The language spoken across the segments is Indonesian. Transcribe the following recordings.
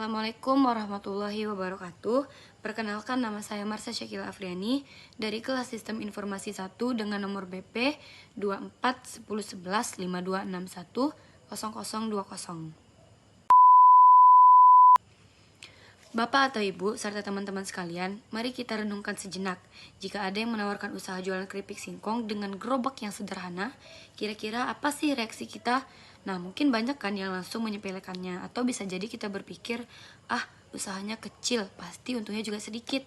Assalamualaikum warahmatullahi wabarakatuh. Perkenalkan, nama saya Marsha Syakila Afriani dari kelas Sistem Informasi 1 dengan nomor BP 24101152610020. Bapak atau Ibu serta teman-teman sekalian, mari kita renungkan sejenak. Jika ada yang menawarkan usaha jualan keripik singkong dengan gerobak yang sederhana, kira-kira apa sih reaksi kita? Nah, mungkin banyak kan yang langsung menyepelekannya, atau bisa jadi kita berpikir, usahanya kecil, pasti untungnya juga sedikit.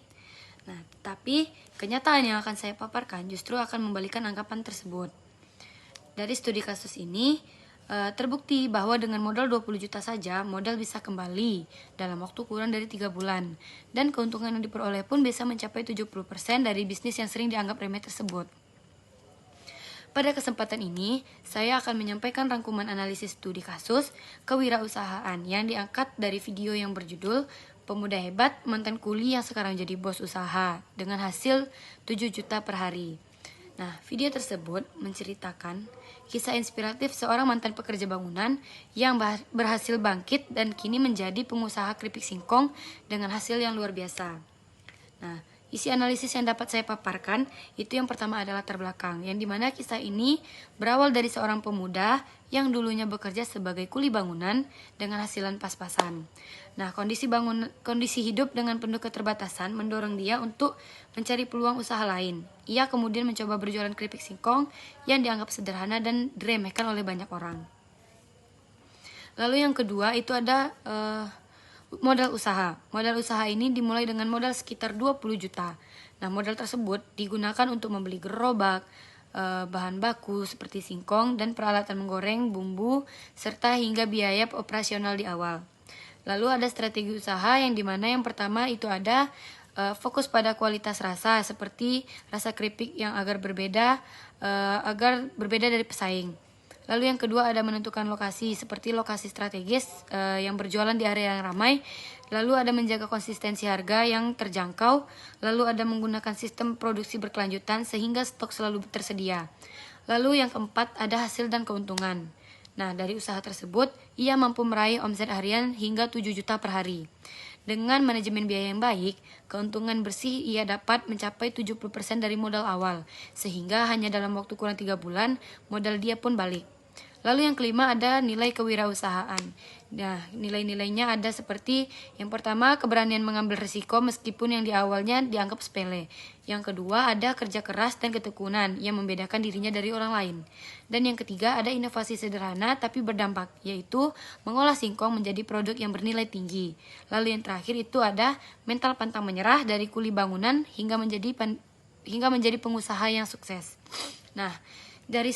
Nah, tapi kenyataan yang akan saya paparkan justru akan membalikan anggapan tersebut. Dari studi kasus ini, terbukti bahwa dengan modal 20 juta saja, modal bisa kembali dalam waktu kurang dari 3 bulan. Dan keuntungan yang diperoleh pun bisa mencapai 70% dari bisnis yang sering dianggap remeh tersebut. Pada kesempatan ini, saya akan menyampaikan rangkuman analisis studi kasus kewirausahaan yang diangkat dari video yang berjudul Pemuda Hebat Mantan Kuli yang Sekarang Jadi Bos Usaha dengan hasil 7 juta per hari. Nah, video tersebut menceritakan kisah inspiratif seorang mantan pekerja bangunan yang berhasil bangkit dan kini menjadi pengusaha keripik singkong dengan hasil yang luar biasa. Nah, isi analisis yang dapat saya paparkan itu yang pertama adalah latar belakang, yang dimana kisah ini berawal dari seorang pemuda yang dulunya bekerja sebagai kuli bangunan dengan hasilan pas-pasan. Nah, kondisi hidup dengan penuh keterbatasan mendorong dia untuk mencari peluang usaha lain. Ia kemudian mencoba berjualan keripik singkong yang dianggap sederhana dan diremehkan oleh banyak orang. Lalu yang kedua itu ada modal usaha. Modal usaha ini dimulai dengan modal sekitar 20 juta. Nah, modal tersebut digunakan untuk membeli gerobak, bahan baku seperti singkong dan peralatan menggoreng, bumbu, serta hingga biaya operasional di awal. Lalu ada strategi usaha yang dimana yang pertama itu ada fokus pada kualitas rasa seperti rasa keripik yang agar berbeda dari pesaing. Lalu yang kedua ada menentukan lokasi seperti lokasi strategis yang berjualan di area yang ramai. Lalu ada menjaga konsistensi harga yang terjangkau. Lalu ada menggunakan sistem produksi berkelanjutan sehingga stok selalu tersedia. Lalu yang keempat ada hasil dan keuntungan. Nah, dari usaha tersebut, ia mampu meraih omset harian hingga 7 juta per hari. Dengan manajemen biaya yang baik, keuntungan bersih ia dapat mencapai 70% dari modal awal, sehingga hanya dalam waktu kurang 3 bulan, modal dia pun balik. Lalu yang kelima ada nilai kewirausahaan. Nah, nilai-nilainya ada seperti yang pertama keberanian mengambil risiko meskipun yang di awalnya dianggap sepele. Yang kedua ada kerja keras dan ketekunan yang membedakan dirinya dari orang lain. Dan yang ketiga ada inovasi sederhana tapi berdampak, yaitu mengolah singkong menjadi produk yang bernilai tinggi. Lalu yang terakhir itu ada mental pantang menyerah dari kuli bangunan hingga menjadi pengusaha yang sukses. Nah, dari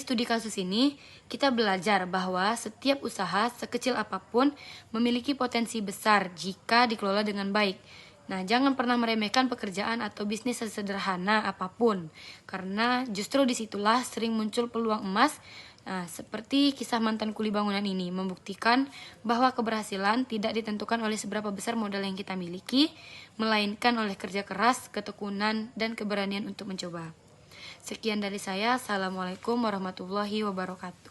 studi kasus ini, kita belajar bahwa setiap usaha sekecil apapun memiliki potensi besar jika dikelola dengan baik. Nah, jangan pernah meremehkan pekerjaan atau bisnis sesederhana apapun, karena justru disitulah sering muncul peluang emas. Nah, seperti kisah mantan kuli bangunan ini, membuktikan bahwa keberhasilan tidak ditentukan oleh seberapa besar modal yang kita miliki, melainkan oleh kerja keras, ketekunan, dan keberanian untuk mencoba. Sekian dari saya. Assalamualaikum warahmatullahi wabarakatuh.